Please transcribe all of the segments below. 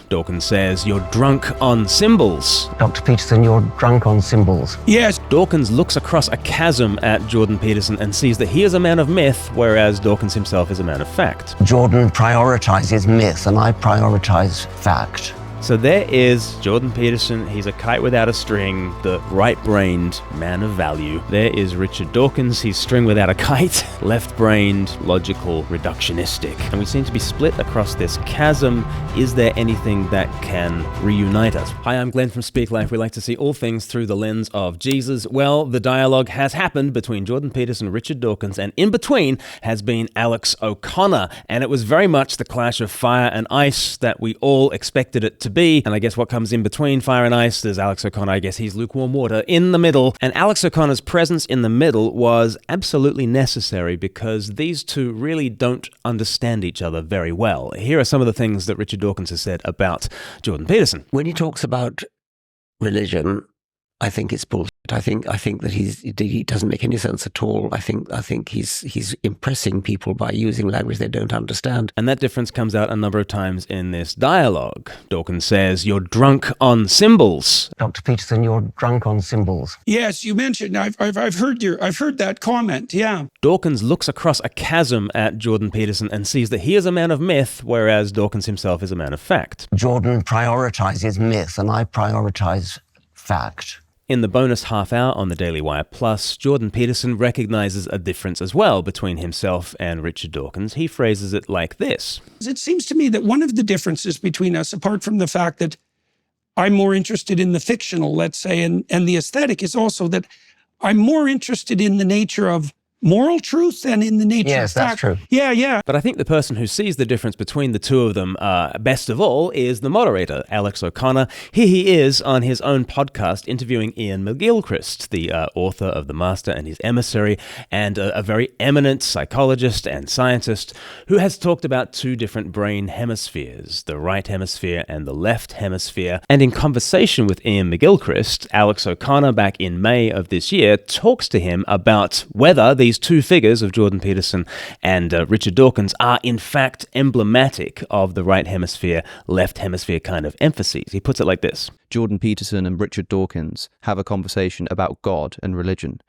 Dawkins says, "You're drunk on symbols." Dr. Peterson, you're drunk on symbols. Yes. Dawkins looks across a chasm at Jordan Peterson and sees that he is a man of myth, whereas Dawkins himself is a man of fact. Jordan prioritizes myth, and I prioritize fact. So there is Jordan Peterson. He's a kite without a string, the right-brained man of value. There is Richard Dawkins. He's string without a kite, left-brained, logical, reductionistic. And we seem to be split across this chasm. Is there anything that can reunite us? Hi, I'm Glen from Speak Life. We like to see all things through the lens of Jesus. Well, the dialogue has happened between Jordan Peterson and Richard Dawkins, and in between has been Alex O'Connor. And it was very much the clash of fire and ice that we all expected it to be. And I guess what comes in between fire and ice is Alex O'Connor. I guess he's lukewarm water in the middle. And Alex O'Connor's presence in the middle was absolutely necessary because these two really don't understand each other very well. Here are some of the things that Richard Dawkins has said about Jordan Peterson. When he talks about religion, I think it's bullshit. I think that he doesn't make any sense at all. I think he's impressing people by using language they don't understand. And that difference comes out a number of times in this dialogue. Dawkins says, "You're drunk on symbols." Dr. Peterson, you're drunk on symbols. Yes, you mentioned. I've heard that comment. Yeah. Dawkins looks across a chasm at Jordan Peterson and sees that he is a man of myth, whereas Dawkins himself is a man of fact. Jordan prioritizes myth, and I prioritize fact. In the bonus half hour on the Daily Wire Plus, Jordan Peterson recognizes a difference as well between himself and Richard Dawkins. He phrases it like this. It seems to me that one of the differences between us, apart from the fact that I'm more interested in the fictional, let's say, and the aesthetic, is also that I'm more interested in the nature of moral truth than in the nature of fact. Yes, that's true. Yeah. But I think the person who sees the difference between the two of them best of all is the moderator, Alex O'Connor. Here he is on his own podcast interviewing Ian McGilchrist, the author of The Master and His Emissary, and a very eminent psychologist and scientist who has talked about two different brain hemispheres, the right hemisphere and the left hemisphere. And in conversation with Ian McGilchrist, Alex O'Connor back in May of this year talks to him about whether these two figures of Jordan Peterson and Richard Dawkins are in fact emblematic of the right hemisphere, left hemisphere kind of emphases. He puts it like this. Jordan Peterson and Richard Dawkins have a conversation about God and religion.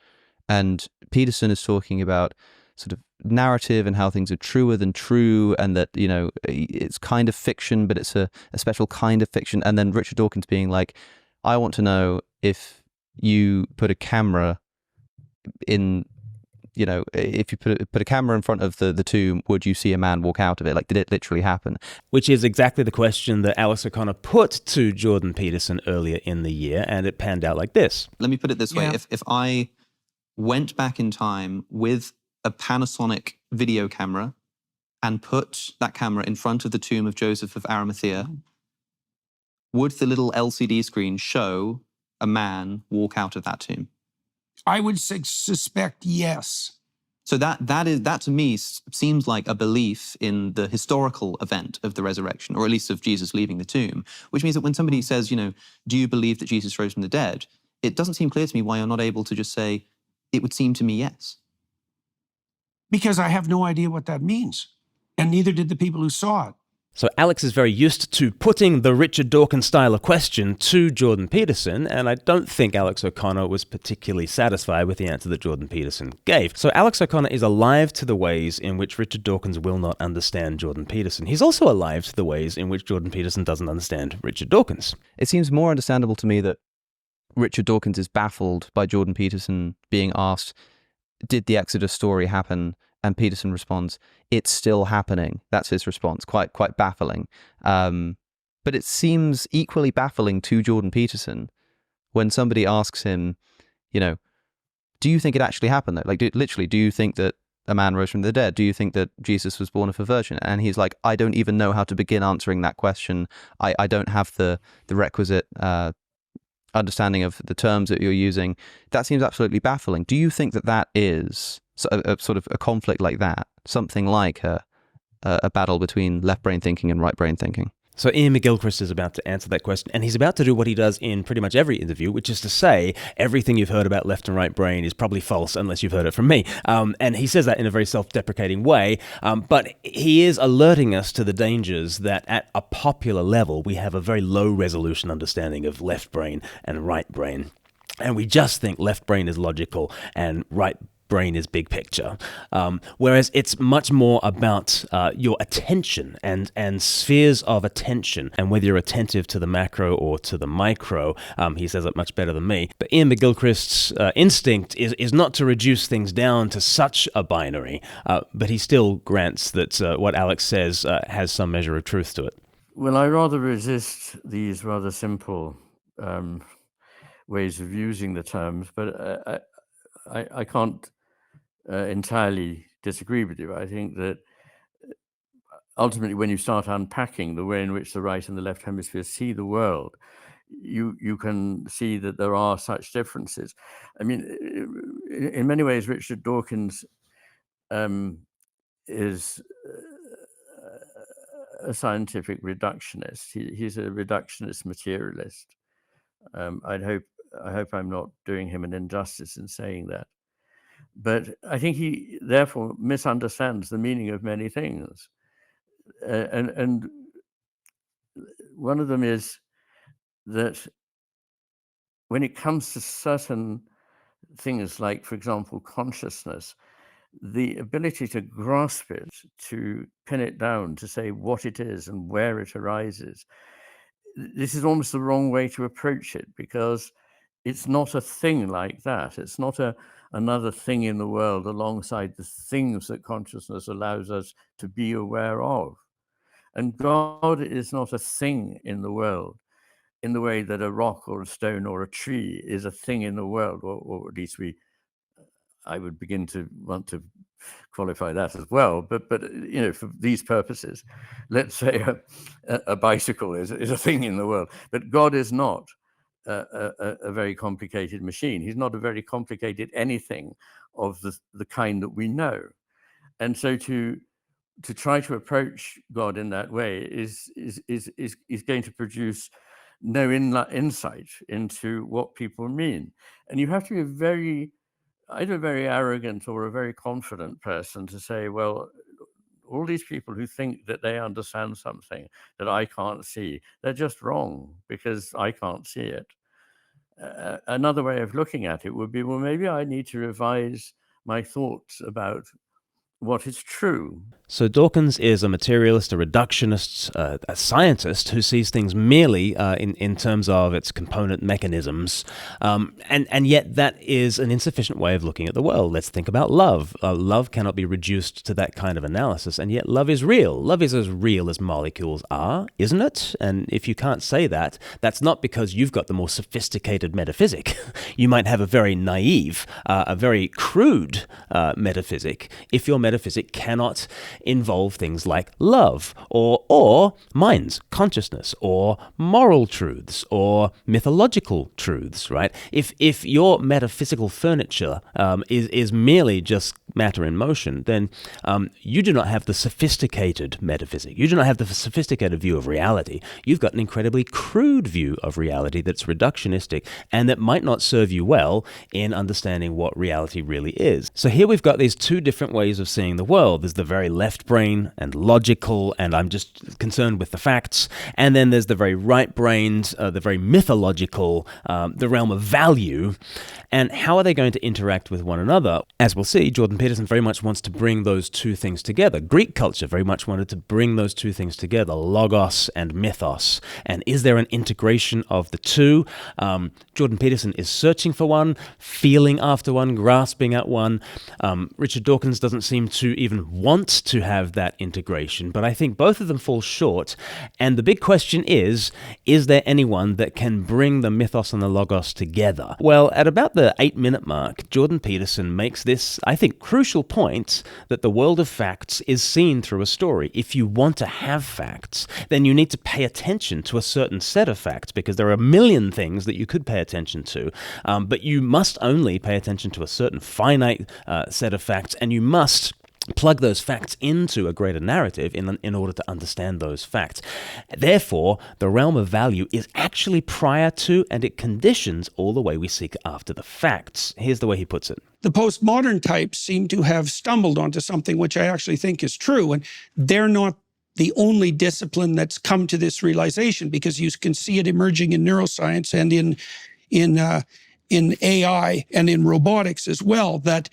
And Peterson is talking about sort of narrative and how things are truer than true, and that, you know, it's kind of fiction, but it's a special kind of fiction. And then Richard Dawkins being like, I want to know if you put a camera in, you know, if you put a camera in front of the tomb, would you see a man walk out of it? Like, did it literally happen? Which is exactly the question that Alex O'Connor put to Jordan Peterson earlier in the year, and it panned out like this. Let me put it this way. Yeah. If I went back in time with a Panasonic video camera and put that camera in front of the tomb of Joseph of Arimathea, would the little LCD screen show a man walk out of that tomb? I would suspect yes. So that to me seems like a belief in the historical event of the resurrection, or at least of Jesus leaving the tomb, which means that when somebody says, you know, do you believe that Jesus rose from the dead? It doesn't seem clear to me why you're not able to just say, it would seem to me yes. Because I have no idea what that means. And neither did the people who saw it. So Alex is very used to putting the Richard Dawkins style of question to Jordan Peterson, and I don't think Alex O'Connor was particularly satisfied with the answer that Jordan Peterson gave. So Alex O'Connor is alive to the ways in which Richard Dawkins will not understand Jordan Peterson. He's also alive to the ways in which Jordan Peterson doesn't understand Richard Dawkins. It seems more understandable to me that Richard Dawkins is baffled by Jordan Peterson being asked, did the Exodus story happen? And Peterson responds, it's still happening. That's his response, quite baffling. But it seems equally baffling to Jordan Peterson when somebody asks him, you know, do you think it actually happened though? Like, do you think that a man rose from the dead? Do you think that Jesus was born of a virgin? And he's like, I don't even know how to begin answering that question. I don't have the requisite understanding of the terms that you're using. That seems absolutely baffling. Do you think that is a sort of a conflict like that, something like a battle between left brain thinking and right brain thinking? So Ian McGilchrist is about to answer that question, and he's about to do what he does in pretty much every interview, which is to say everything you've heard about left and right brain is probably false unless you've heard it from me. And he says that in a very self-deprecating way, but he is alerting us to the dangers that at a popular level, we have a very low-resolution understanding of left brain and right brain. And we just think left brain is logical and right brain is big picture, whereas it's much more about your attention and spheres of attention, and whether you're attentive to the macro or to the micro. He says it much better than me. But Ian McGilchrist's instinct is not to reduce things down to such a binary, but he still grants that what Alex says has some measure of truth to it. Well, I rather resist these rather simple ways of using the terms, but I can't entirely disagree with you. I think that ultimately, when you start unpacking the way in which the right and the left hemisphere see the world, you can see that there are such differences. I mean, in many ways, Richard Dawkins is a scientific reductionist. He's a reductionist materialist. I hope I'm not doing him an injustice in saying that. But I think he therefore misunderstands the meaning of many things. And one of them is that when it comes to certain things like, for example, consciousness, the ability to grasp it, to pin it down, to say what it is and where it arises, this is almost the wrong way to approach it, because it's not a thing like that. It's not another thing in the world alongside the things that consciousness allows us to be aware of. And God is not a thing in the world in the way that a rock or a stone or a tree is a thing in the world, or at least I would begin to want to qualify that as well. But you know, for these purposes, let's say a bicycle is a thing in the world. But God is not a very complicated machine. He's not a very complicated anything of the kind that we know. And so to try to approach God in that way is going to produce no insight into what people mean. And you have to be either very arrogant or a very confident person to say, well, all these people who think that they understand something that I can't see, they're just wrong because I can't see it. Another way of looking at it would be, well, maybe I need to revise my thoughts about what is true. So Dawkins is a materialist, a reductionist, a scientist who sees things merely in terms of its component mechanisms, and yet that is an insufficient way of looking at the world. Let's think about love. Love cannot be reduced to that kind of analysis, and yet love is real. Love is as real as molecules are, isn't it? And if you can't say that, that's not because you've got the more sophisticated metaphysic. You might have a very naive, a very crude metaphysic if your metaphysic cannot involve things like love or minds, consciousness, or moral truths or mythological truths, right? If your metaphysical furniture is merely just matter in motion, then you do not have the sophisticated metaphysic. You do not have the sophisticated view of reality. You've got an incredibly crude view of reality that's reductionistic and that might not serve you well in understanding what reality really is. So here we've got these two different ways of seeing the world. There's the very left brain and logical, and I'm just concerned with the facts. And then there's the very right-brained, the very mythological, the realm of value. And how are they going to interact with one another? As we'll see, Jordan Peterson very much wants to bring those two things together. Greek culture very much wanted to bring those two things together, logos and mythos. And is there an integration of the two? Jordan Peterson is searching for one, feeling after one, grasping at one. Richard Dawkins doesn't seem to even want to have that integration, but I think both of them fall short. And the big question is there anyone that can bring the mythos and the logos together? Well, at about the 8-minute mark, Jordan Peterson makes this, I think, crucial point that the world of facts is seen through a story. If you want to have facts, then you need to pay attention to a certain set of facts, because there are a million things that you could pay attention to, but you must only pay attention to a certain finite set of facts, and you must plug those facts into a greater narrative in order to understand those facts. Therefore, the realm of value is actually prior to, and it conditions all the way we seek after the facts. Here's the way he puts it. The postmodern types seem to have stumbled onto something which I actually think is true, and they're not the only discipline that's come to this realization, because you can see it emerging in neuroscience and in AI and in robotics as well, that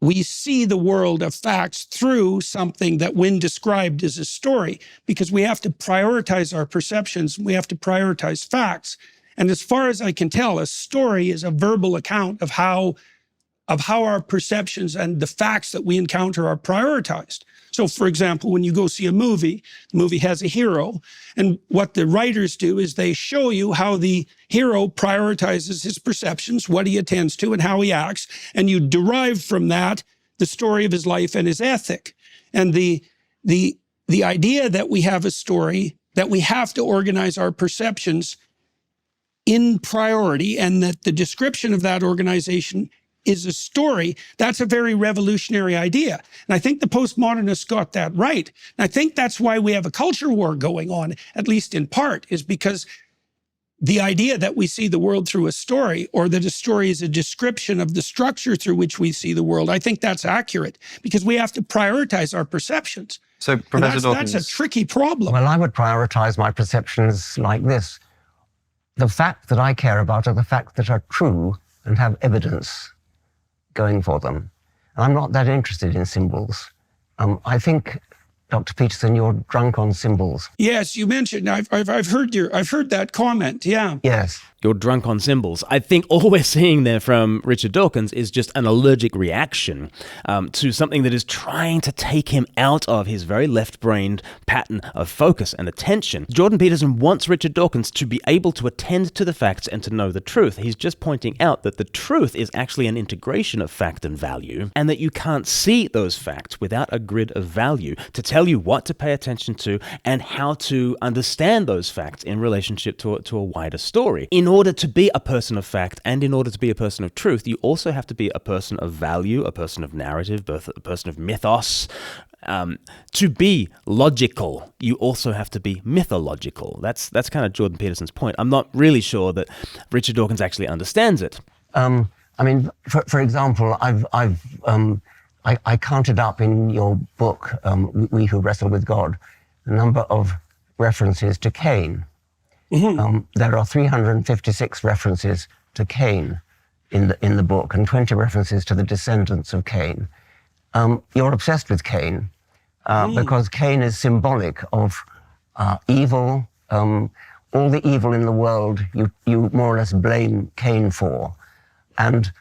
we see the world of facts through something that Wynne described as a story, because we have to prioritize our perceptions. We have to prioritize facts. And as far as I can tell, a story is a verbal account of how our perceptions and the facts that we encounter are prioritized. So, for example, when you go see a movie, the movie has a hero, and what the writers do is they show you how the hero prioritizes his perceptions, what he attends to, and how he acts, and you derive from that the story of his life and his ethic. And the idea that we have a story, that we have to organize our perceptions in priority, and that the description of that organization is a story, that's a very revolutionary idea. And I think the postmodernists got that right. And I think that's why we have a culture war going on, at least in part, is because the idea that we see the world through a story, or that a story is a description of the structure through which we see the world, I think that's accurate, because we have to prioritize our perceptions. So, Professor Dawkins, that's a tricky problem. Well, I would prioritize my perceptions like this. The fact that I care about are the facts that are true and have evidence going for them. And I'm not that interested in symbols. I think, Dr. Peterson, you're drunk on symbols. Yes, you mentioned, I've heard that comment, yeah. Yes. You're drunk on symbols. I think all we're seeing there from Richard Dawkins is just an allergic reaction to something that is trying to take him out of his very left-brained pattern of focus and attention. Jordan Peterson wants Richard Dawkins to be able to attend to the facts and to know the truth. He's just pointing out that the truth is actually an integration of fact and value, and that you can't see those facts without a grid of value to tell you what to pay attention to and how to understand those facts in relationship to a wider story. In order to be a person of fact and in order to be a person of truth, you also have to be a person of value, a person of narrative, a person of mythos. To be logical, you also have to be mythological. That's kind of Jordan Peterson's point. I'm not really sure that Richard Dawkins actually understands it. I mean, for example, I counted up in your book, We Who Wrestle with God, a number of references to Cain. Mm-hmm. There are 356 references to Cain in the book, and 20 references to the descendants of Cain. You're obsessed with Cain because Cain is symbolic of evil. All the evil in the world, you more or less blame Cain for. And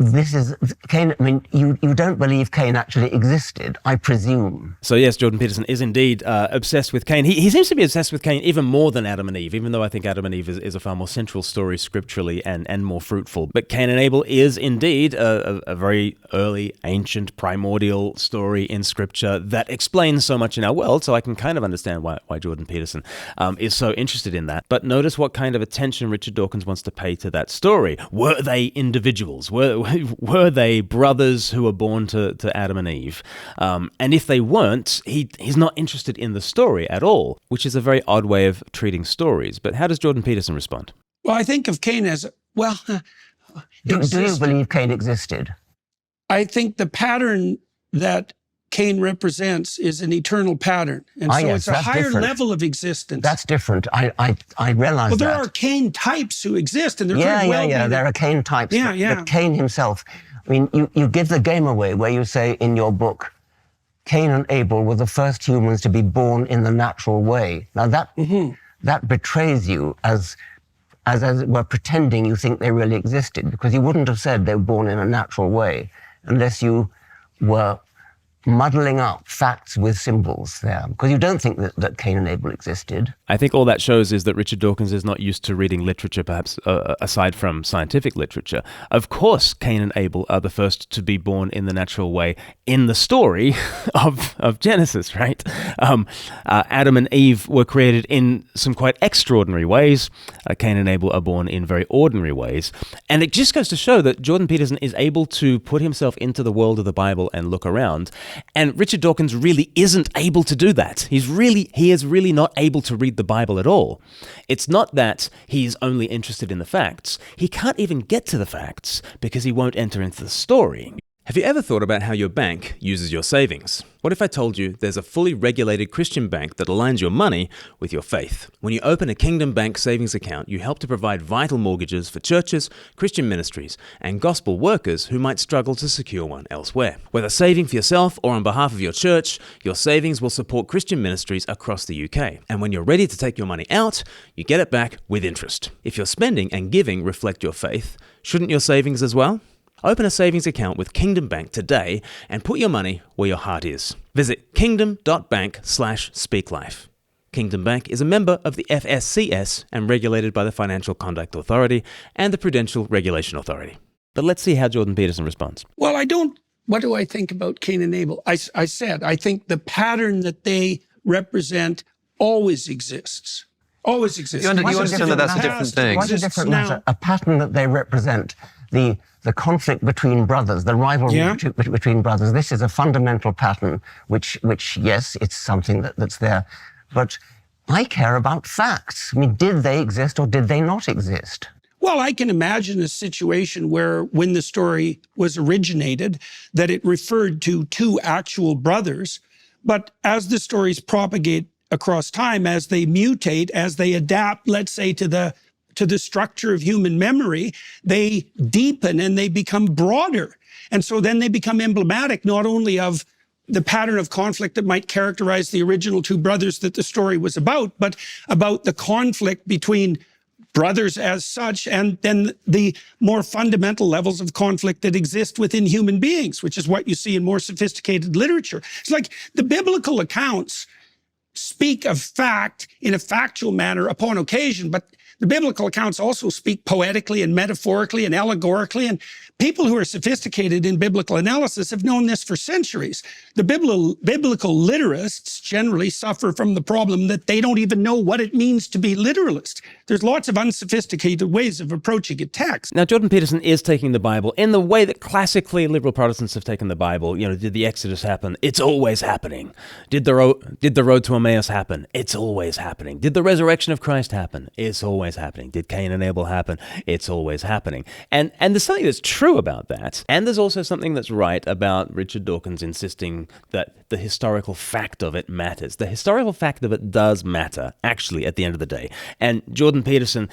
this is Cain. I mean, you don't believe Cain actually existed, I presume. So yes, Jordan Peterson is indeed obsessed with Cain. He seems to be obsessed with Cain even more than Adam and Eve, even though I think Adam and Eve is a far more central story scripturally and more fruitful. But Cain and Abel is indeed a very early, ancient, primordial story in Scripture that explains so much in our world. So I can kind of understand why Jordan Peterson is so interested in that. But notice what kind of attention Richard Dawkins wants to pay to that story. Were they individuals? Were they brothers who were born to Adam and Eve? And if they weren't, he's not interested in the story at all, which is a very odd way of treating stories. But how does Jordan Peterson respond? Well, I think of Cain as, well... Do you believe Cain existed? I think the pattern that Cain represents is an eternal pattern. And so yes, it's a higher different. Level of existence. That's different. I realize that. Well, there are Cain types who exist, and they're there are Cain types. But Cain himself, I mean, you give the game away where you say in your book, Cain and Abel were the first humans to be born in the natural way. Now that betrays you as it were pretending you think they really existed, because you wouldn't have said they were born in a natural way unless you were muddling up facts with symbols there, because you don't think that Cain and Abel existed. I think all that shows is that Richard Dawkins is not used to reading literature, perhaps aside from scientific literature. Of course, Cain and Abel are the first to be born in the natural way in the story of Genesis, right? Adam and Eve were created in some quite extraordinary ways. Cain and Abel are born in very ordinary ways. And it just goes to show that Jordan Peterson is able to put himself into the world of the Bible and look around. And Richard Dawkins really isn't able to do that. He is really not able to read the Bible at all. It's not that he's only interested in the facts. He can't even get to the facts because he won't enter into the story. Have you ever thought about how your bank uses your savings? What if I told you there's a fully regulated Christian bank that aligns your money with your faith? When you open a Kingdom Bank savings account, you help to provide vital mortgages for churches, Christian ministries, and gospel workers who might struggle to secure one elsewhere. Whether saving for yourself or on behalf of your church, your savings will support Christian ministries across the UK. And when you're ready to take your money out, you get it back with interest. If your spending and giving reflect your faith, shouldn't your savings as well? Open a savings account with Kingdom Bank today and put your money where your heart is. Visit kingdom.bank/speaklife. Kingdom Bank is a member of the FSCS and regulated by the Financial Conduct Authority and the Prudential Regulation Authority. But let's see how Jordan Peterson responds. Well, what do I think about Cain and Abel? I said, I think the pattern that they represent always exists. Always exists. You understand that that's a different thing. Why is it a different matter? A pattern that they represent, the conflict between brothers, the rivalry between brothers. This is a fundamental pattern, which yes, it's something that's there. But I care about facts. I mean, did they exist or did they not exist? Well, I can imagine a situation where when the story was originated, that it referred to two actual brothers. But as the stories propagate across time, as they mutate, as they adapt, let's say, to the structure of human memory, they deepen and they become broader. And so then they become emblematic not only of the pattern of conflict that might characterize the original two brothers that the story was about, but about the conflict between brothers as such, and then the more fundamental levels of conflict that exist within human beings, which is what you see in more sophisticated literature. It's like the biblical accounts speak of fact in a factual manner upon occasion, but the biblical accounts also speak poetically and metaphorically and allegorically, and people who are sophisticated in biblical analysis have known this for centuries. The biblical literalists generally suffer from the problem that they don't even know what it means to be literalist. There's lots of unsophisticated ways of approaching a text. Now, Jordan Peterson is taking the Bible in the way that classically liberal Protestants have taken the Bible. You know, did the Exodus happen? It's always happening. Did the road to Emmaus happen? It's always happening. Did the resurrection of Christ happen? It's always happening. Did Cain and Abel happen? It's always happening. And there's something that's true about that. And there's also something that's right about Richard Dawkins insisting that the historical fact of it matters. The historical fact of it does matter, actually, at the end of the day. And Jordan Peterson,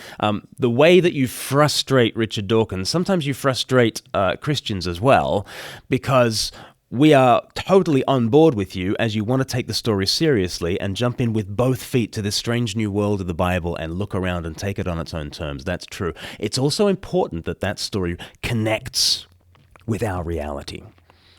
the way that you frustrate Richard Dawkins, sometimes you frustrate Christians as well, because we are totally on board with you as you want to take the story seriously and jump in with both feet to this strange new world of the Bible and look around and take it on its own terms. That's true. It's also important that that story connects with our reality.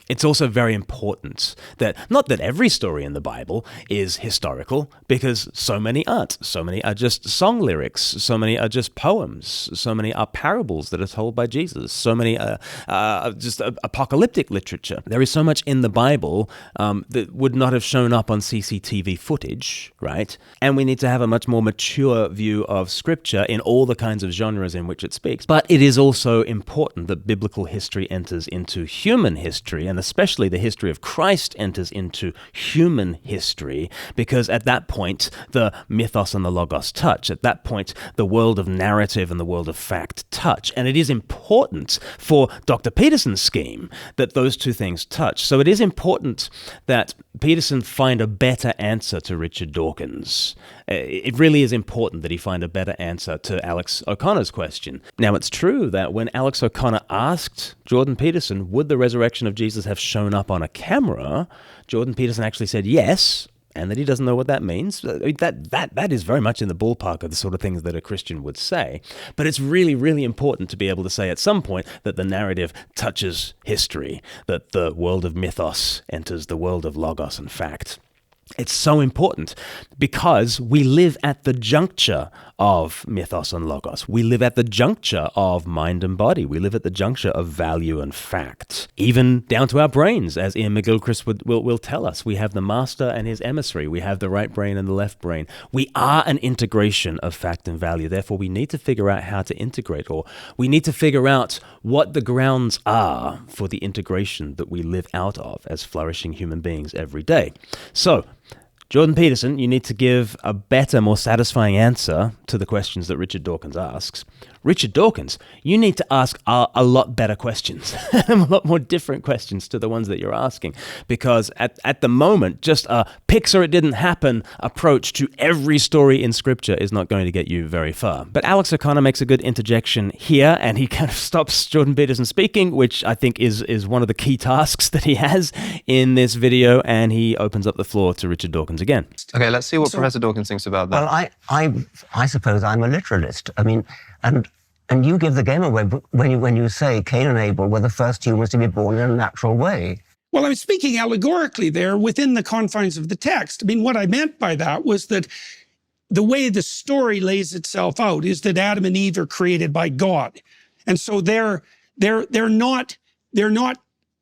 It's also very important that, not that every story in the Bible is historical, because so many aren't. So many are just song lyrics. So many are just poems. So many are parables that are told by Jesus. So many are just apocalyptic literature. There is so much in the Bible that would not have shown up on CCTV footage, right? And we need to have a much more mature view of Scripture in all the kinds of genres in which it speaks. But it is also important that biblical history enters into human history, and especially the history of Christ enters into human history, because at that point, the mythos and the logos touch. At that point, the world of narrative and the world of fact touch. And it is important for Dr. Peterson's scheme that those two things touch. So it is important that Peterson find a better answer to Richard Dawkins. It really is important that he find a better answer to Alex O'Connor's question. Now, it's true that when Alex O'Connor asked Jordan Peterson, would the resurrection of Jesus have shown up on a camera, Jordan Peterson actually said yes, and that he doesn't know what that means. That is very much in the ballpark of the sort of things that a Christian would say. But it's really, really important to be able to say at some point that the narrative touches history, that the world of mythos enters the world of logos and fact. It's so important because we live at the juncture of mythos and logos. We live at the juncture of mind and body. We live at the juncture of value and fact. Even down to our brains, as Ian McGilchrist will tell us. We have the master and his emissary. We have the right brain and the left brain. We are an integration of fact and value. Therefore, we need to figure out how to integrate, or we need to figure out what the grounds are for the integration that we live out of as flourishing human beings every day. So, Jordan Peterson, you need to give a better, more satisfying answer to the questions that Richard Dawkins asks. Richard Dawkins, you need to ask a lot better questions, a lot more different questions to the ones that you're asking, because at the moment, just a pics or it didn't happen approach to every story in Scripture is not going to get you very far. But Alex O'Connor makes a good interjection here, and he kind of stops Jordan Peterson speaking, which I think is one of the key tasks that he has in this video, and he opens up the floor to Richard Dawkins again. Okay, let's see what Professor Dawkins thinks about that. Well, I suppose I'm a literalist. I mean, and you give the game away when you say Cain and Abel were the first humans to be born in a natural way. Well, I'm speaking allegorically there within the confines of the text. I mean, what I meant by that was that the way the story lays itself out is that Adam and Eve are created by God. And so they're not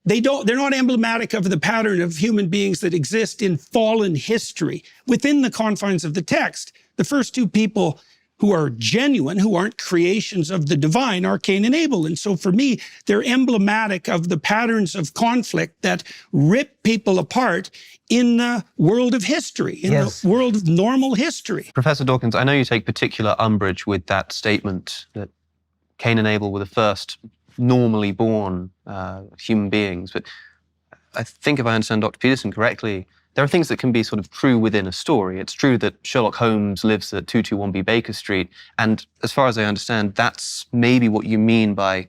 emblematic of the pattern of human beings that exist in fallen history. Within the confines of the text, the first two people who are genuine, who aren't creations of the divine, are Cain and Abel. And so for me, they're emblematic of the patterns of conflict that rip people apart in the world of history, in the world of normal history. Professor Dawkins, I know you take particular umbrage with that statement that Cain and Abel were the first normally born human beings, but I think if I understand Dr. Peterson correctly, there are things that can be sort of true within a story. It's true that Sherlock Holmes lives at 221B Baker Street, and as far as I understand, that's maybe what you mean by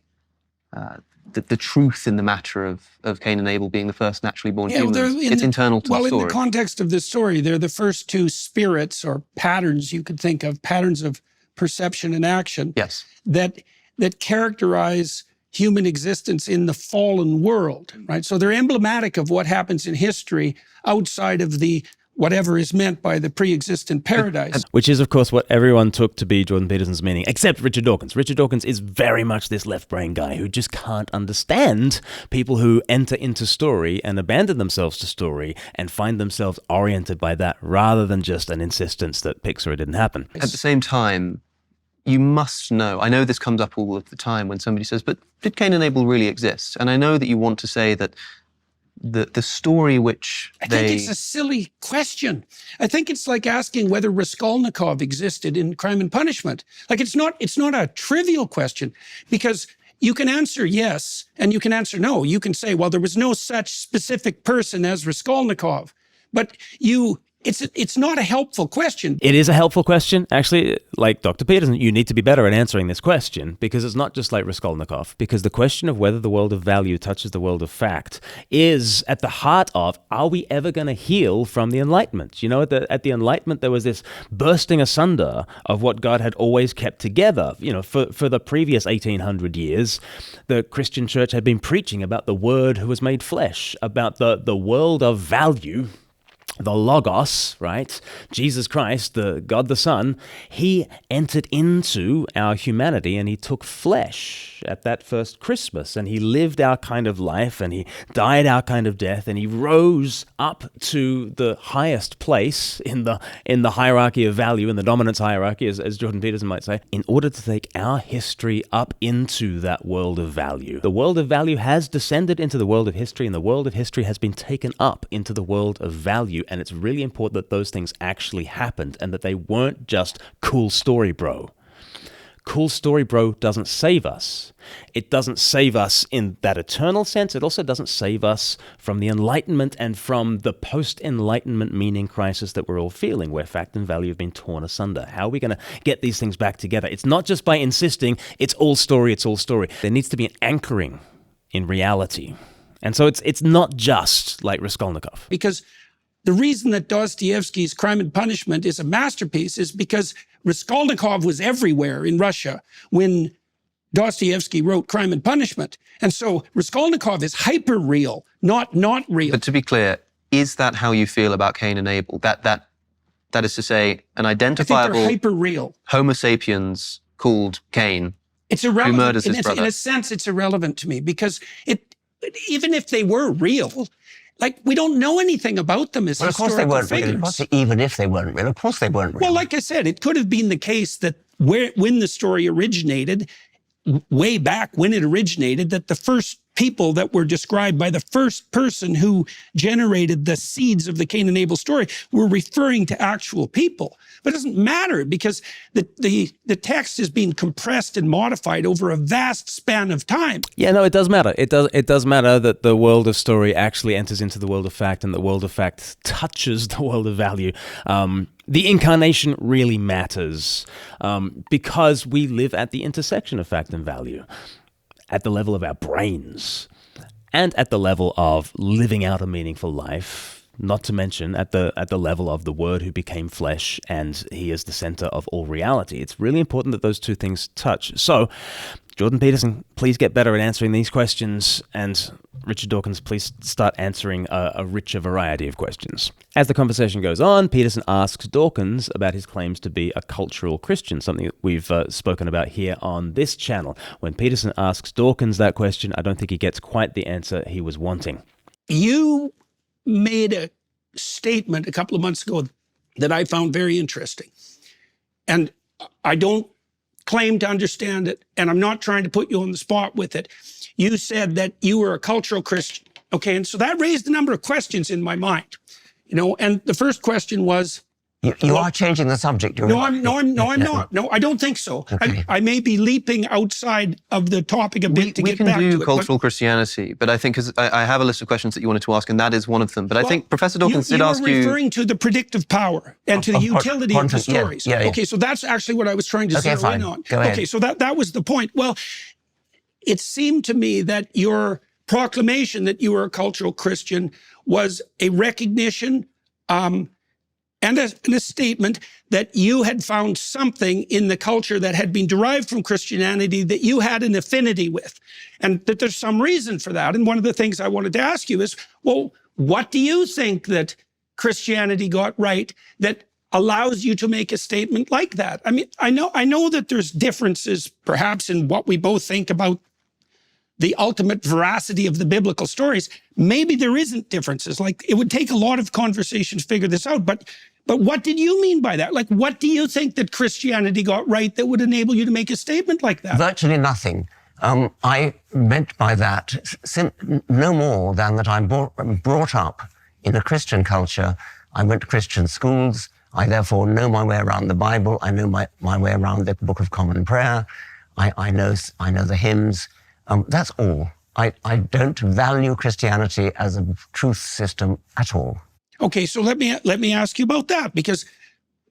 the truth in the matter of Cain and Abel being the first naturally born humans. It's internal to the story. Well, in the context of this story, they're the first two spirits or patterns you could think of, patterns of perception and action, yes, that characterize human existence in the fallen world, right? So they're emblematic of what happens in history outside of the whatever is meant by the pre-existent paradise. Which is, of course, what everyone took to be Jordan Peterson's meaning, except Richard Dawkins. Richard Dawkins is very much this left-brain guy who just can't understand people who enter into story and abandon themselves to story and find themselves oriented by that rather than just an insistence that pics or it didn't happen. At the same time, you must know, I know this comes up all of the time when somebody says, but did Cain and Abel really exist? And I know that you want to say that the story which I think it's a silly question. I think it's like asking whether Raskolnikov existed in Crime and Punishment. Like it's not a trivial question, because you can answer yes and you can answer no. You can say, well, there was no such specific person as Raskolnikov, but it's not a helpful question. It is a helpful question. Actually, like Dr. Peterson, you need to be better at answering this question, because it's not just like Raskolnikov, because the question of whether the world of value touches the world of fact is at the heart of, are we ever going to heal from the Enlightenment? You know, at the Enlightenment, there was this bursting asunder of what God had always kept together. You know, for the previous 1800 years, the Christian church had been preaching about the Word who was made flesh, about the world of value, the Logos, right? Jesus Christ, the God the Son, he entered into our humanity and he took flesh at that first Christmas, and he lived our kind of life and he died our kind of death, and he rose up to the highest place in the hierarchy of value, in the dominance hierarchy, as Jordan Peterson might say, in order to take our history up into that world of value. The world of value has descended into the world of history, and the world of history has been taken up into the world of value. And it's really important that those things actually happened and that they weren't just cool story, bro. Cool story, bro, doesn't save us. It doesn't save us in that eternal sense. It also doesn't save us from the Enlightenment and from the post-Enlightenment meaning crisis that we're all feeling, where fact and value have been torn asunder. How are we going to get these things back together? It's not just by insisting it's all story, it's all story. There needs to be an anchoring in reality. And so it's not just like Raskolnikov. Because the reason that Dostoevsky's Crime and Punishment is a masterpiece is because Raskolnikov was everywhere in Russia when Dostoevsky wrote Crime and Punishment. And so Raskolnikov is hyper-real, not real. But to be clear, is that how you feel about Cain and Abel? That is to say, an I identifiable think they're hyper-real. Homo sapiens called Cain, It's irrelevant. who murders his brother. In a sense, it's irrelevant to me because even if they were real, like, we don't know anything about them as Well, of course they historical weren't real. figures. Of course, even if they weren't real, of course they weren't real. Well, like I said, it could have been the case that when the story originated, way back when it originated, that the first people that were described by the first person who generated the seeds of the Cain and Abel story were referring to actual people. But it doesn't matter because the text is being compressed and modified over a vast span of time. Yeah, no, it does matter. It does matter that the world of story actually enters into the world of fact, and the world of fact touches the world of value. The incarnation really matters because we live at the intersection of fact and value, at the level of our brains, and at the level of living out a meaningful life, not to mention at the level of the Word who became flesh, and he is the center of all reality. It's really important that those two things touch. So, Jordan Peterson, please get better at answering these questions, and Richard Dawkins, please start answering a richer variety of questions. As the conversation goes on, Peterson asks Dawkins about his claims to be a cultural Christian, something that we've spoken about here on this channel. When Peterson asks Dawkins that question, I don't think he gets quite the answer he was wanting. You made a statement a couple of months ago that I found very interesting. And I don't claim to understand it, and I'm not trying to put you on the spot with it. You said that you were a cultural Christian. Okay, and so that raised a number of questions in my mind. And the first question was, You are changing the subject. No, I'm not. No, I don't think so. Okay. I may be leaping outside of the topic a bit to get back to it. We can do but cultural Christianity, but I think, because I have a list of questions that you wanted to ask, and that is one of them. But I think Professor Dawkins did ask you... You were referring to the predictive power and to the utility of the stories. Yeah. Okay, so that's actually what I was trying to zero in on. Go ahead. Okay, so that was the point. Well, it seemed to me that your proclamation that you were a cultural Christian was a recognition and a statement that you had found something in the culture that had been derived from Christianity that you had an affinity with, and that there's some reason for that. And one of the things I wanted to ask you is, well, what do you think that Christianity got right that allows you to make a statement like that? I mean, I know that there's differences perhaps in what we both think about the ultimate veracity of the biblical stories. Maybe there isn't differences. Like, it would take a lot of conversation to figure this out. But what did you mean by that? Like, what do you think that Christianity got right that would enable you to make a statement like that? Virtually nothing. I meant by that no more than that I'm brought up in a Christian culture. I went to Christian schools. I therefore know my way around the Bible. I know my way around the Book of Common Prayer. I know the hymns. That's all. I don't value Christianity as a truth system at all. Okay, so let me ask you about that, because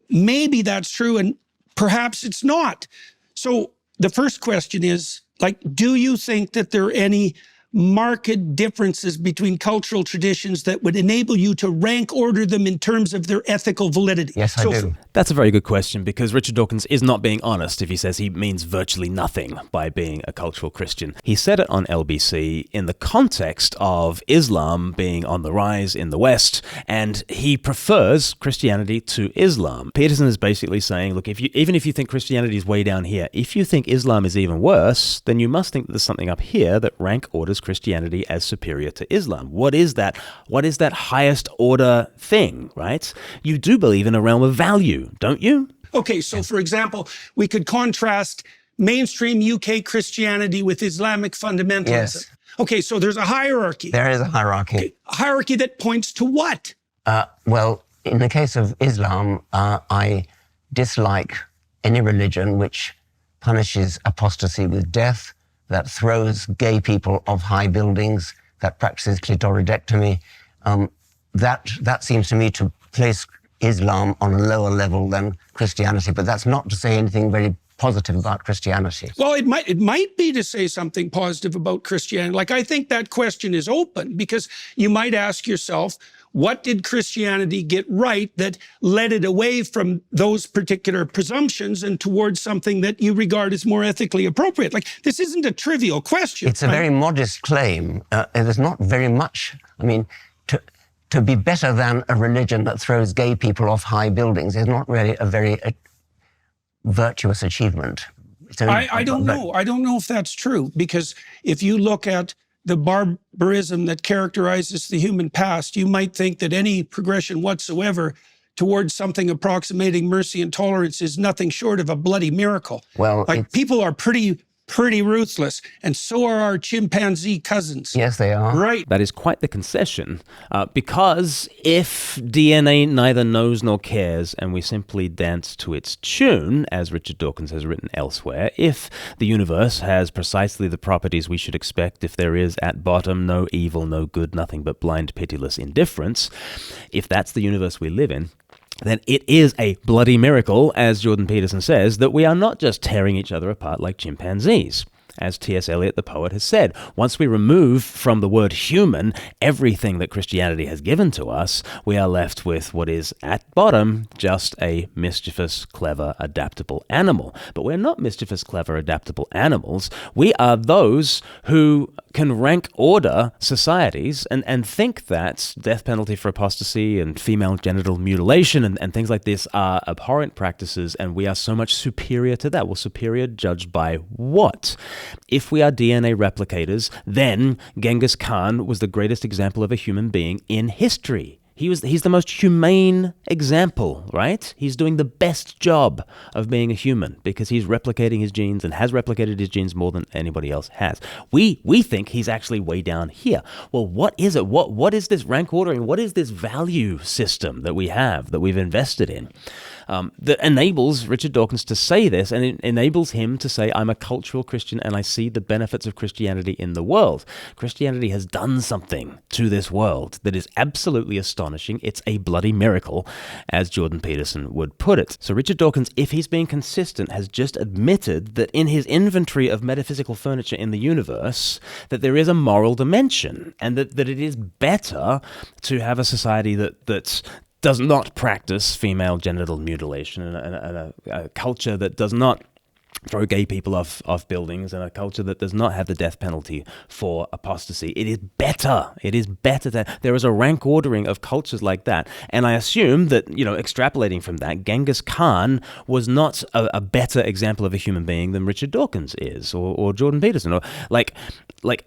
maybe that's true and perhaps it's not. So the first question is, like, do you think that there are any marked differences between cultural traditions that would enable you to rank order them in terms of their ethical validity? Yes, I do. That's a very good question, because Richard Dawkins is not being honest if he says he means virtually nothing by being a cultural Christian. He said it on LBC in the context of Islam being on the rise in the West, and he prefers Christianity to Islam. Peterson is basically saying, look, even if you think Christianity is way down here, if you think Islam is even worse, then you must think that there's something up here that rank orders Christianity as superior to Islam. What is that? What is that highest order thing, right? You do believe in a realm of value, don't you? Okay, so for example, we could contrast mainstream UK Christianity with Islamic fundamentalism. Yes. Okay, so there's a hierarchy. There is a hierarchy. Okay, a hierarchy that points to what? Well, in the case of Islam, I dislike any religion which punishes apostasy with death, that throws gay people off high buildings, that practices clitoridectomy. That seems to me to place Islam on a lower level than Christianity, but that's not to say anything very positive about Christianity. Well, it might be to say something positive about Christianity. Like, I think that question is open, because you might ask yourself, what did Christianity get right that led it away from those particular presumptions and towards something that you regard as more ethically appropriate? Like, this isn't a trivial question. It's a very modest claim. There's not very much. I mean, to be better than a religion that throws gay people off high buildings is not really a very virtuous achievement. I don't know. I don't know if that's true, because if you look at the barbarism that characterizes the human past, you might think that any progression whatsoever towards something approximating mercy and tolerance is nothing short of a bloody miracle. Well, like, people are pretty ruthless, and so are our chimpanzee cousins. Yes, they are. Right. That is quite the concession, because if DNA neither knows nor cares and we simply dance to its tune, as Richard Dawkins has written elsewhere, if the universe has precisely the properties we should expect, if there is at bottom no evil, no good, nothing but blind, pitiless indifference, if that's the universe we live in, then it is a bloody miracle, as Jordan Peterson says, that we are not just tearing each other apart like chimpanzees. As T.S. Eliot, the poet, has said, once we remove from the word human everything that Christianity has given to us, we are left with what is, at bottom, just a mischievous, clever, adaptable animal. But we're not mischievous, clever, adaptable animals. We are those who can rank order societies and think that death penalty for apostasy and female genital mutilation and things like this are abhorrent practices, and we are so much superior to that. Well, superior judged by what? If we are DNA replicators, then Genghis Khan was the greatest example of a human being in history. He's the most humane example, right? He's doing the best job of being a human because he's replicating his genes and has replicated his genes more than anybody else has. We think he's actually way down here. Well, what is it? What is this rank ordering? What is this value system that we have, that we've invested in? That enables Richard Dawkins to say this, and it enables him to say, I'm a cultural Christian and I see the benefits of Christianity in the world. Christianity has done something to this world that is absolutely astonishing. It's a bloody miracle, as Jordan Peterson would put it. So Richard Dawkins, if he's being consistent, has just admitted that in his inventory of metaphysical furniture in the universe, that there is a moral dimension, and that it is better to have a society that does not practice female genital mutilation, and a culture that does not throw gay people off buildings, and a culture that does not have the death penalty for apostasy. It is better. It is better that there is a rank ordering of cultures like that. And I assume that, extrapolating from that, Genghis Khan was not a better example of a human being than Richard Dawkins is, or Jordan Peterson, or like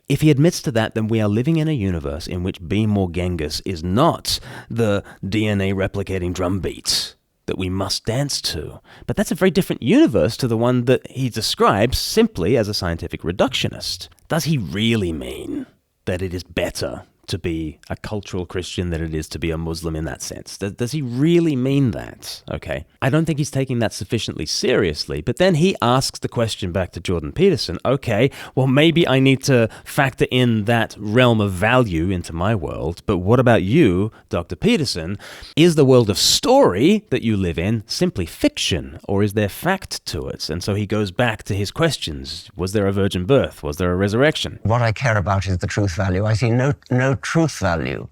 if he admits to that, then we are living in a universe in which Be More Genghis is not the DNA replicating drumbeat that we must dance to. But that's a very different universe to the one that he describes simply as a scientific reductionist. Does he really mean that it is better to be a cultural Christian than it is to be a Muslim in that sense? Does he really mean that? Okay. I don't think he's taking that sufficiently seriously, but then he asks the question back to Jordan Peterson, okay, well, maybe I need to factor in that realm of value into my world, but what about you, Dr. Peterson? Is the world of story that you live in simply fiction, or is there fact to it? And so he goes back to his questions. Was there a virgin birth? Was there a resurrection? What I care about is the truth value. I see no truth value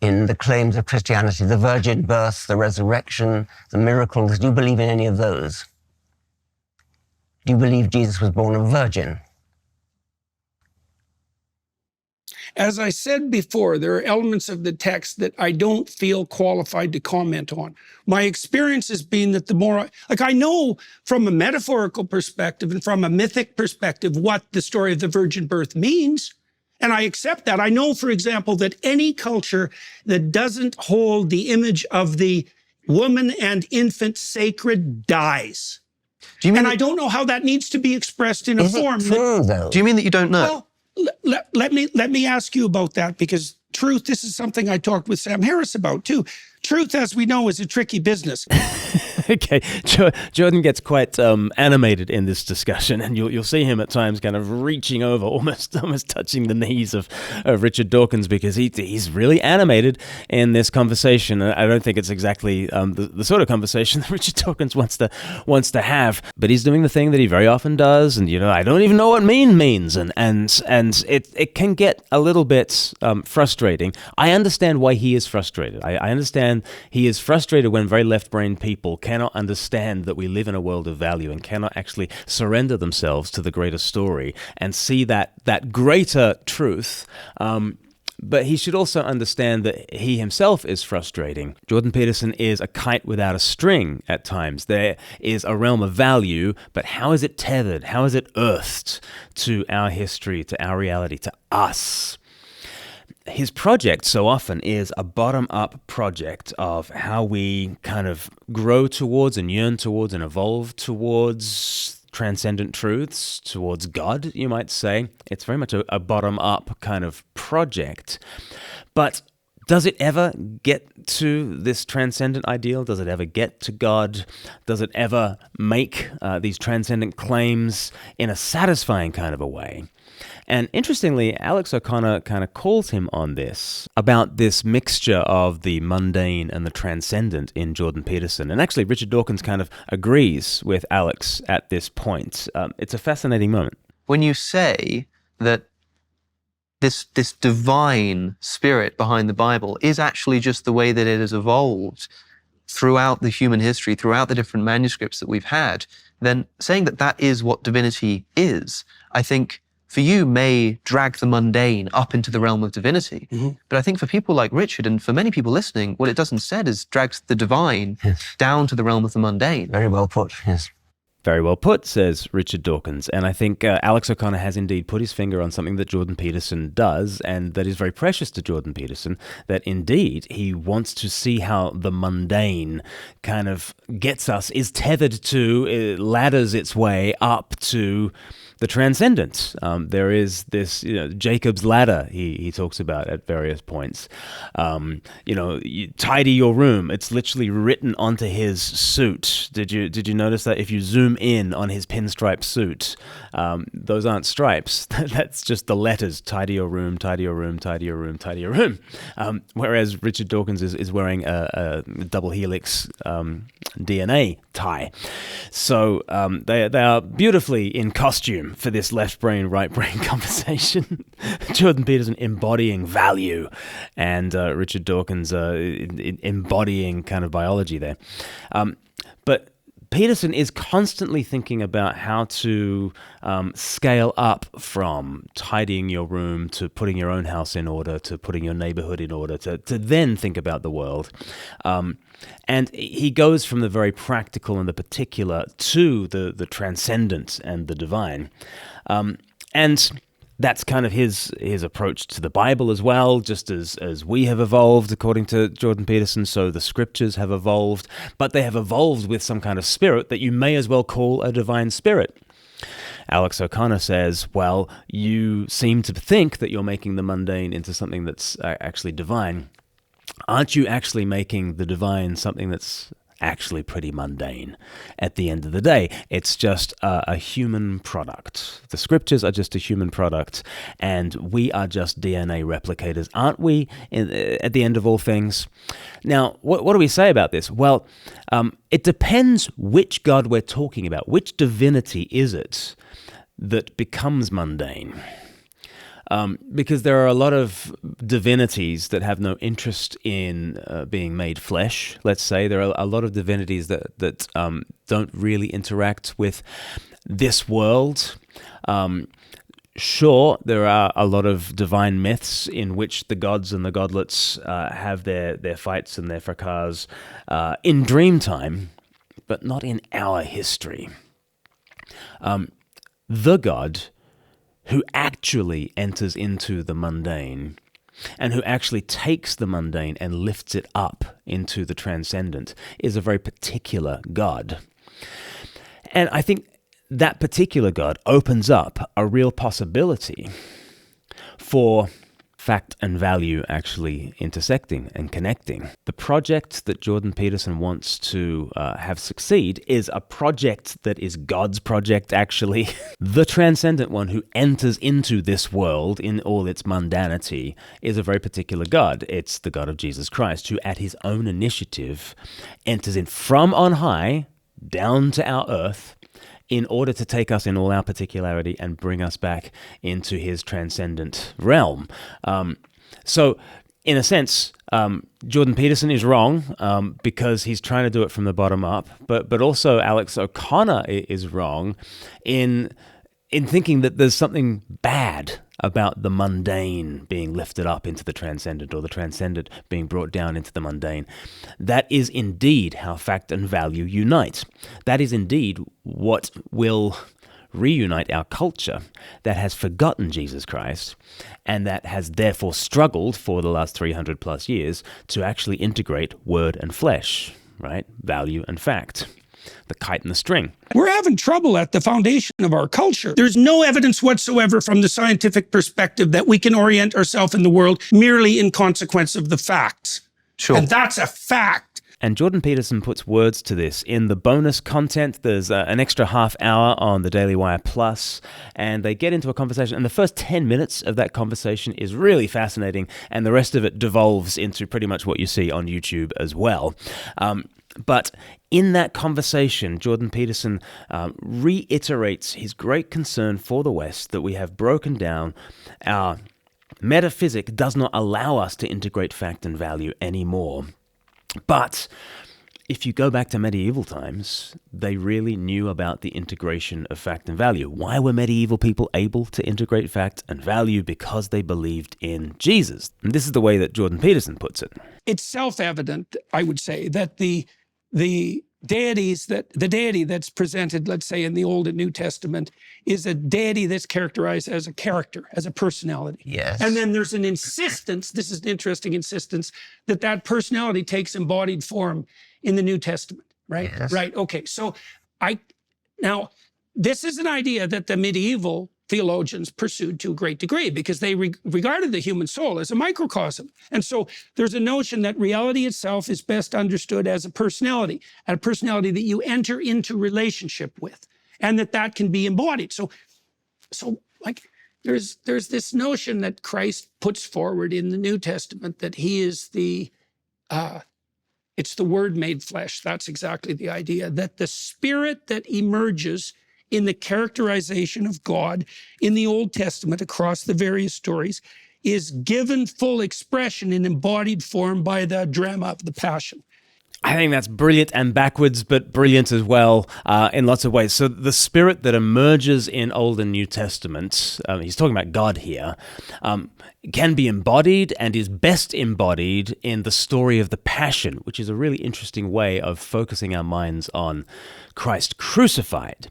in the claims of Christianity, the virgin birth, the resurrection, the miracles. Do you believe in any of those? Do you believe Jesus was born a virgin? As I said before, there are elements of the text that I don't feel qualified to comment on. My experience has been that the more, I know from a metaphorical perspective and from a mythic perspective what the story of the virgin birth means. And I accept that. I know, for example, that any culture that doesn't hold the image of the woman and infant sacred dies. Do you mean? And I don't know how that needs to be expressed in a form. Is it true, though? Do you mean that you don't know? Well, let me ask you about that, because truth, this is something I talked with Sam Harris about too. Truth, as we know, is a tricky business. Okay, Jordan gets quite animated in this discussion, and you'll see him at times kind of reaching over, almost touching the knees of Richard Dawkins, because he's really animated in this conversation. I don't think it's exactly the sort of conversation that Richard Dawkins wants to have, but he's doing the thing that he very often does, and I don't even know what means, and it can get a little bit frustrating. I understand why he is frustrated. I understand he is frustrated when very left-brained people cannot understand that we live in a world of value and cannot actually surrender themselves to the greater story and see that greater truth. But he should also understand that he himself is frustrating. Jordan Peterson is a kite without a string at times. There is a realm of value, but how is it tethered? How is it earthed to our history, to our reality, to us? His project so often is a bottom-up project of how we kind of grow towards and yearn towards and evolve towards transcendent truths, towards God, you might say. It's very much a bottom-up kind of project. But does it ever get to this transcendent ideal? Does it ever get to God? Does it ever make these transcendent claims in a satisfying kind of a way? And interestingly, Alex O'Connor kind of calls him on this, about this mixture of the mundane and the transcendent in Jordan Peterson. And actually, Richard Dawkins kind of agrees with Alex at this point. It's a fascinating moment. When you say that this divine spirit behind the Bible is actually just the way that it has evolved throughout the human history, throughout the different manuscripts that we've had, then saying that is what divinity is, I think, for you, may drag the mundane up into the realm of divinity. Mm-hmm. But I think for people like Richard, and for many people listening, what it does instead is drags the divine down to the realm of the mundane. Very well put, yes. Very well put, says Richard Dawkins. And I think Alex O'Connor has indeed put his finger on something that Jordan Peterson does, and that is very precious to Jordan Peterson, that indeed he wants to see how the mundane kind of gets us, is tethered to, ladders its way up to the transcendent. There is this, Jacob's ladder he talks about at various points. You tidy your room. It's literally written onto his suit. Did you notice that? If you zoom in on his pinstripe suit, those aren't stripes. That's just the letters. Tidy your room, tidy your room, tidy your room, tidy your room. Whereas Richard Dawkins is wearing a double helix DNA tie. So they are beautifully in costume for this left brain, right brain conversation. Jordan Peterson embodying value, and Richard Dawkins embodying kind of biology there. But Peterson is constantly thinking about how to scale up from tidying your room to putting your own house in order to putting your neighborhood in order to then think about the world. And he goes from the very practical and the particular to the transcendent and the divine. And that's kind of his approach to the Bible as well, just as we have evolved, according to Jordan Peterson, so the scriptures have evolved, but they have evolved with some kind of spirit that you may as well call a divine spirit. Alex O'Connor says, well, you seem to think that you're making the mundane into something that's actually divine. Aren't you actually making the divine something that's actually pretty mundane at the end of the day? It's just a human product. The scriptures are just a human product, and we are just DNA replicators, aren't we, at the end of all things? Now, what do we say about this? Well, it depends which God we're talking about. Which divinity is it that becomes mundane? Because there are a lot of divinities that have no interest in being made flesh, let's say. There are a lot of divinities that don't really interact with this world. Sure, there are a lot of divine myths in which the gods and the godlets have their fights and their fracas in dream time, but not in our history. The God who actually enters into the mundane and who actually takes the mundane and lifts it up into the transcendent is a very particular God. And I think that particular God opens up a real possibility for fact and value actually intersecting and connecting. The project that Jordan Peterson wants to have succeed is a project that is God's project, actually. The transcendent one who enters into this world in all its mundanity is a very particular God. It's the God of Jesus Christ, who at his own initiative enters in from on high down to our earth in order to take us in all our particularity and bring us back into his transcendent realm. So, in a sense, Jordan Peterson is wrong because he's trying to do it from the bottom up, but also Alex O'Connor is wrong in thinking that there's something bad about the mundane being lifted up into the transcendent, or the transcendent being brought down into the mundane. That is indeed how fact and value unite. That is indeed what will reunite our culture that has forgotten Jesus Christ and that has therefore struggled for the last 300 plus years to actually integrate word and flesh, right? Value and fact. The kite and the string. We're having trouble at the foundation of our culture. There's no evidence whatsoever from the scientific perspective that we can orient ourselves in the world merely in consequence of the facts. Sure. And that's a fact. And Jordan Peterson puts words to this. In the bonus content, there's an extra half hour on the Daily Wire Plus, and they get into a conversation, and the first 10 minutes of that conversation is really fascinating, and the rest of it devolves into pretty much what you see on YouTube as well. But in that conversation, Jordan Peterson reiterates his great concern for the West that we have broken down. Our metaphysic does not allow us to integrate fact and value anymore. But if you go back to medieval times, they really knew about the integration of fact and value. Why were medieval people able to integrate fact and value? Because they believed in Jesus. And this is the way that Jordan Peterson puts it. It's self-evident, I would say, that the deity that's presented, let's say, in the Old and New Testament is a deity that's characterized as a character, as a personality. Yes. And then there's an insistence, this is an interesting insistence, that personality takes embodied form in the New Testament, right? Yes. Right, okay. So now, this is an idea that the medieval theologians pursued to a great degree because they regarded the human soul as a microcosm. And so there's a notion that reality itself is best understood as a personality that you enter into relationship with, and that can be embodied. So like there's this notion that Christ puts forward in the New Testament that he is it's the Word made flesh. That's exactly the idea, that the Spirit that emerges in the characterization of God in the Old Testament across the various stories is given full expression in embodied form by the drama of the Passion. I think that's brilliant and backwards, but brilliant as well in lots of ways. So the Spirit that emerges in Old and New Testaments, he's talking about God here, can be embodied and is best embodied in the story of the Passion, which is a really interesting way of focusing our minds on Christ crucified.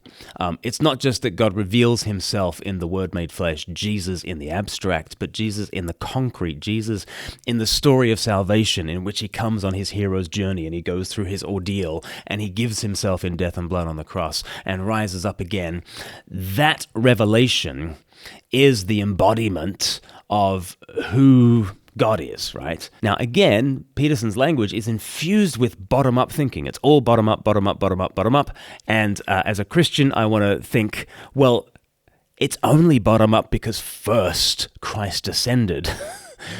It's not just that God reveals himself in the Word made flesh, Jesus in the abstract, but Jesus in the concrete, Jesus in the story of salvation in which he comes on his hero's journey and he goes through his ordeal and he gives himself in death and blood on the cross and rises up again. That revelation is the embodiment of who God is, right? Now, again, Peterson's language is infused with bottom-up thinking. It's all bottom-up, bottom-up, bottom-up, bottom-up. And as a Christian, I want to think, well, it's only bottom-up because first Christ ascended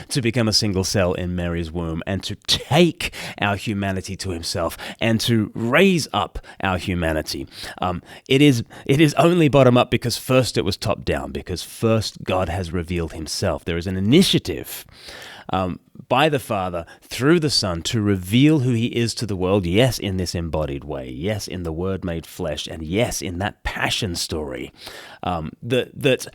to become a single cell in Mary's womb and to take our humanity to himself and to raise up our humanity. It is only bottom up because first it was top down, because first God has revealed himself. There is an initiative by the Father through the Son to reveal who he is to the world, yes, in this embodied way, yes, in the Word made flesh, and yes, in that passion story. That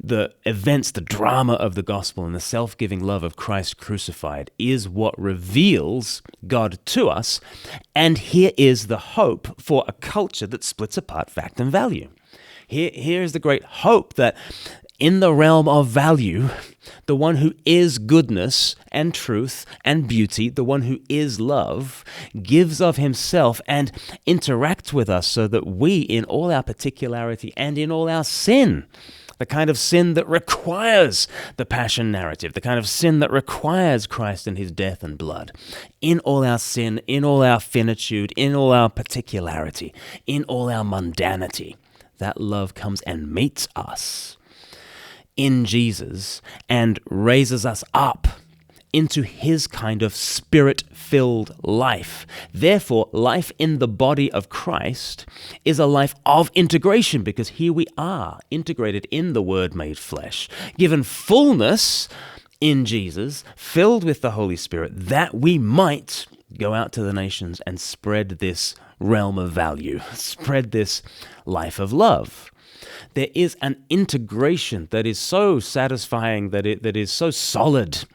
the events, the drama of the gospel and the self-giving love of Christ crucified is what reveals God to us, and here is the hope for a culture that splits apart fact and value. Here is the great hope that in the realm of value, the one who is goodness and truth and beauty, the one who is love, gives of himself and interacts with us so that we, in all our particularity and in all our sin, the kind of sin that requires the passion narrative, the kind of sin that requires Christ and his death and blood. In all our sin, in all our finitude, in all our particularity, in all our mundanity, that love comes and meets us in Jesus and raises us up into his kind of spirit-filled life. Therefore, life in the body of Christ is a life of integration, because here we are, integrated in the Word made flesh, given fullness in Jesus, filled with the Holy Spirit, that we might go out to the nations and spread this realm of value, spread this life of love. There is an integration that is so satisfying, that is so solid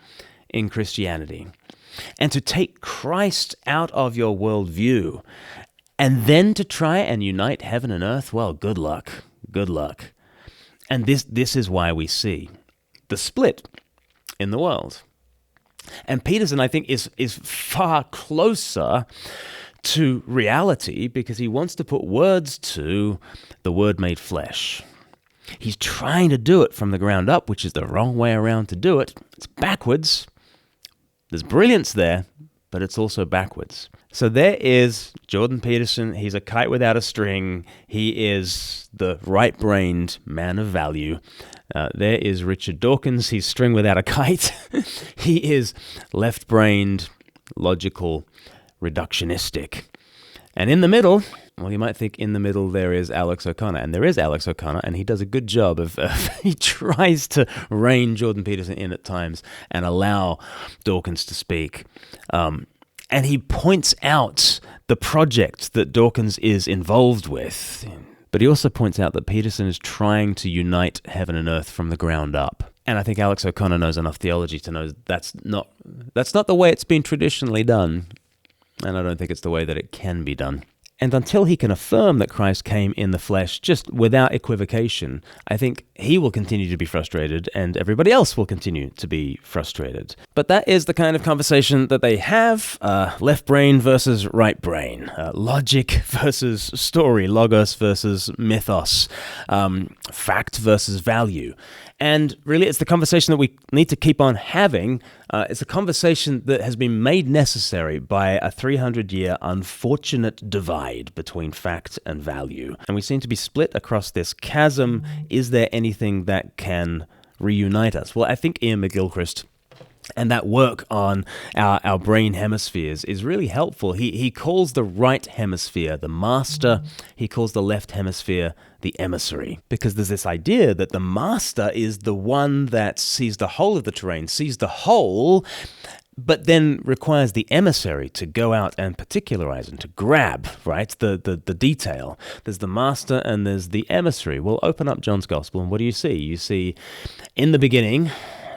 in Christianity. And to take Christ out of your worldview and then to try and unite heaven and earth, well, good luck. Good luck. And this is why we see the split in the world. And Peterson, I think, is far closer to reality, because he wants to put words to the Word made flesh. He's trying to do it from the ground up, which is the wrong way around to do it. It's backwards. There's brilliance there, but it's also backwards. So there is Jordan Peterson. He's a kite without a string. He is the right-brained man of value. There is Richard Dawkins. He's string without a kite. He is left-brained, logical, reductionistic. And in the middle, well, you might think in the middle there is Alex O'Connor. And there is Alex O'Connor, and he does a good job of, he tries to rein Jordan Peterson in at times and allow Dawkins to speak. And he points out the project that Dawkins is involved with. But he also points out that Peterson is trying to unite heaven and earth from the ground up. And I think Alex O'Connor knows enough theology to know that's not the way it's been traditionally done. And I don't think it's the way that it can be done. And until he can affirm that Christ came in the flesh just without equivocation, I think he will continue to be frustrated and everybody else will continue to be frustrated. But that is the kind of conversation that they have, left brain versus right brain, logic versus story, logos versus mythos, fact versus value. And really, it's the conversation that we need to keep on having. It's a conversation that has been made necessary by a 300-year unfortunate divide between fact and value. And we seem to be split across this chasm. Is there anything that can reunite us? Well, I think Ian McGilchrist and that work on our brain hemispheres is really helpful. He calls the right hemisphere the master. He calls the left hemisphere the emissary, because there's this idea that the master is the one that sees the whole of the terrain, sees the whole, but then requires the emissary to go out and particularize and to grab, right, the detail. There's the master and there's the emissary. Well, open up John's Gospel and what do you see? You see, in the beginning,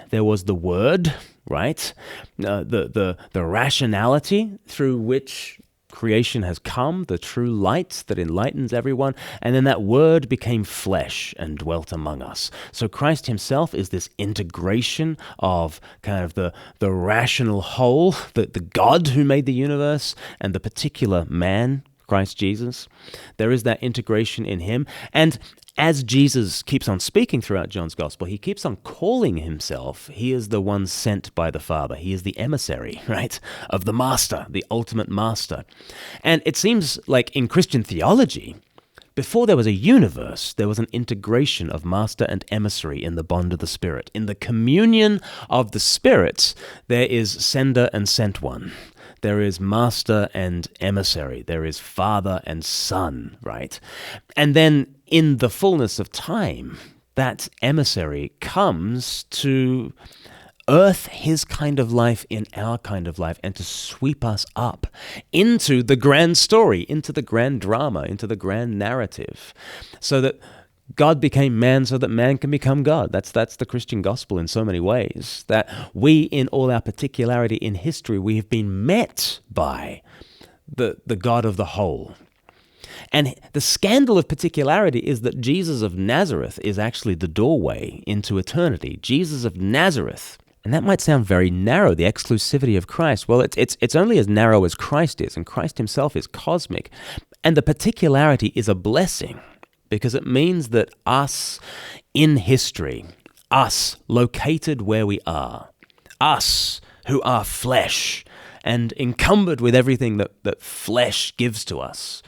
there was the Word, right? The rationality through which creation has come, the true light that enlightens everyone, and then that Word became flesh and dwelt among us. So Christ himself is this integration of kind of the rational whole, the God who made the universe, and the particular man, Christ Jesus. There is that integration in him. And as Jesus keeps on speaking throughout John's Gospel, he keeps on calling himself, he is the one sent by the Father. He is the emissary, right, of the Master, the ultimate Master. And it seems like in Christian theology, before there was a universe, there was an integration of Master and emissary in the bond of the Spirit. In the communion of the Spirit, there is sender and sent one. There is master and emissary. There is father and son, right? And then in the fullness of time, that emissary comes to earth his kind of life in our kind of life and to sweep us up into the grand story, into the grand drama, into the grand narrative, so that God became man so that man can become God. That's the Christian gospel in so many ways, that we, in all our particularity in history, we have been met by the God of the whole. And the scandal of particularity is that Jesus of Nazareth is actually the doorway into eternity. Jesus of Nazareth. And that might sound very narrow, the exclusivity of Christ. Well, it's only as narrow as Christ is, and Christ himself is cosmic. And the particularity is a blessing, because it means that us in history, us located where we are, us who are flesh and encumbered with everything that flesh gives to us,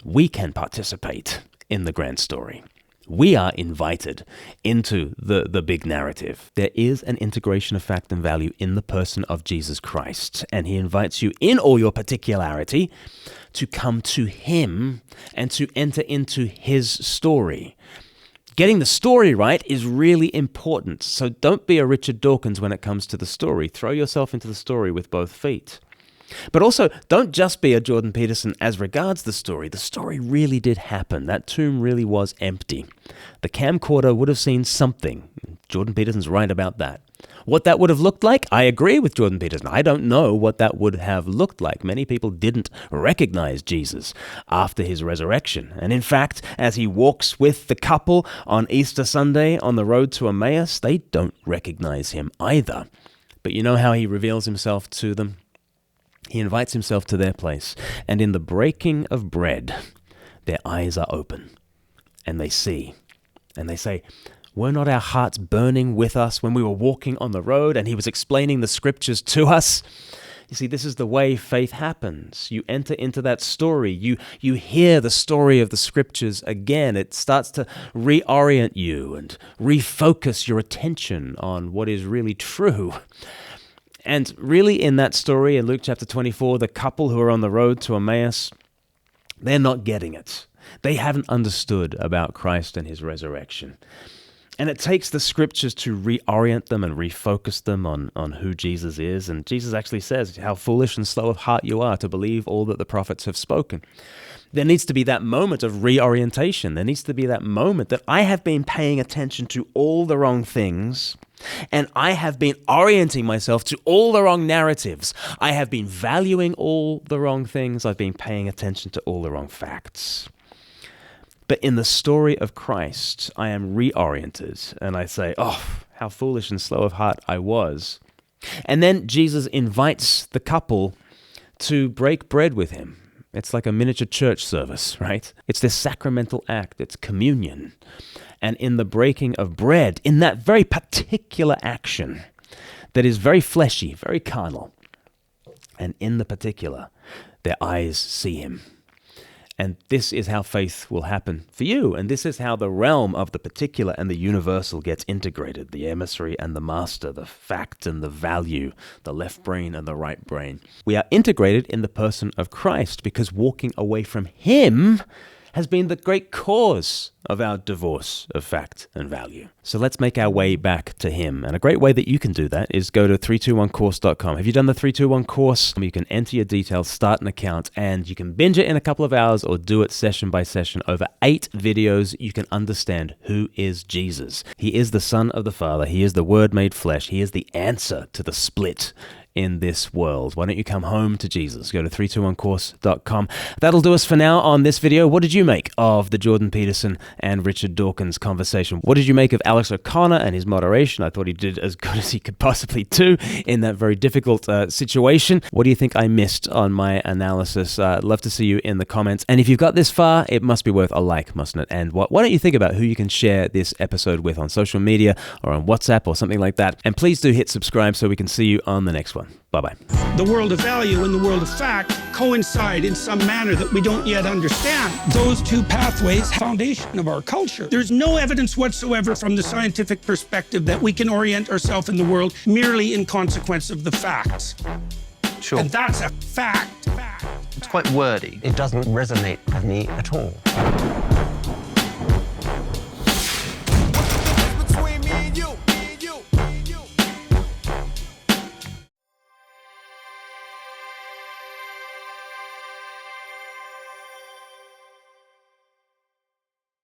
we can participate in the grand story. We are invited into the big narrative. There is an integration of fact and value in the person of Jesus Christ, and he invites you in all your particularity to come to him and to enter into his story. Getting the story right is really important, so don't be a Richard Dawkins when it comes to the story. Throw yourself into the story with both feet. But also, don't just be a Jordan Peterson as regards the story. The story really did happen. That tomb really was empty. The camcorder would have seen something. Jordan Peterson's right about that. What that would have looked like, I agree with Jordan Peterson. I don't know what that would have looked like. Many people didn't recognize Jesus after his resurrection. And in fact, as he walks with the couple on Easter Sunday on the road to Emmaus, they don't recognize him either. But you know how he reveals himself to them? He invites himself to their place, and in the breaking of bread, their eyes are open, and they see, and they say, were not our hearts burning with us when we were walking on the road, and he was explaining the scriptures to us? You see, this is the way faith happens. You enter into that story. You hear the story of the scriptures again. It starts to reorient you and refocus your attention on what is really true. And really in that story in Luke chapter 24, the couple who are on the road to Emmaus, they're not getting it. They haven't understood about Christ and his resurrection. And it takes the scriptures to reorient them and refocus them on who Jesus is. And Jesus actually says, how foolish and slow of heart you are to believe all that the prophets have spoken. There needs to be that moment of reorientation. There needs to be that moment that I have been paying attention to all the wrong things, and I have been orienting myself to all the wrong narratives. I have been valuing all the wrong things. I've been paying attention to all the wrong facts. But in the story of Christ, I am reoriented, and I say, oh, how foolish and slow of heart I was. And then Jesus invites the couple to break bread with him. It's like a miniature church service, right? It's this sacramental act. It's communion. And in the breaking of bread, in that very particular action that is very fleshy, very carnal, and in the particular, their eyes see him. And this is how faith will happen for you. And this is how the realm of the particular and the universal gets integrated. The emissary and the master, the fact and the value, the left brain and the right brain. We are integrated in the person of Christ because walking away from him has been the great cause of our divorce of fact and value. So let's make our way back to him. And a great way that you can do that is go to 321course.com. Have you done the 321 course? You can enter your details, start an account, and you can binge it in a couple of hours or do it session by session. Over 8 videos, you can understand who is Jesus. He is the Son of the Father. He is the Word made flesh. He is the answer to the split in this world. Why don't you come home to Jesus? Go to 321course.com. That'll do us for now on this video. What did you make of the Jordan Peterson and Richard Dawkins conversation? What did you make of Alex O'Connor and his moderation? I thought he did as good as he could possibly do in that very difficult situation. What do you think I missed on my analysis? I'd love to see you in the comments. And if you've got this far, it must be worth a like, mustn't it? And why don't you think about who you can share this episode with on social media or on WhatsApp or something like that? And please do hit subscribe so we can see you on the next one. Bye-bye. The world of value and the world of fact coincide in some manner that we don't yet understand. Those two pathways, foundation of our culture. There's no evidence whatsoever from the scientific perspective that we can orient ourselves in the world merely in consequence of the facts. Sure. And that's a fact. It's quite wordy. It doesn't resonate with me at all.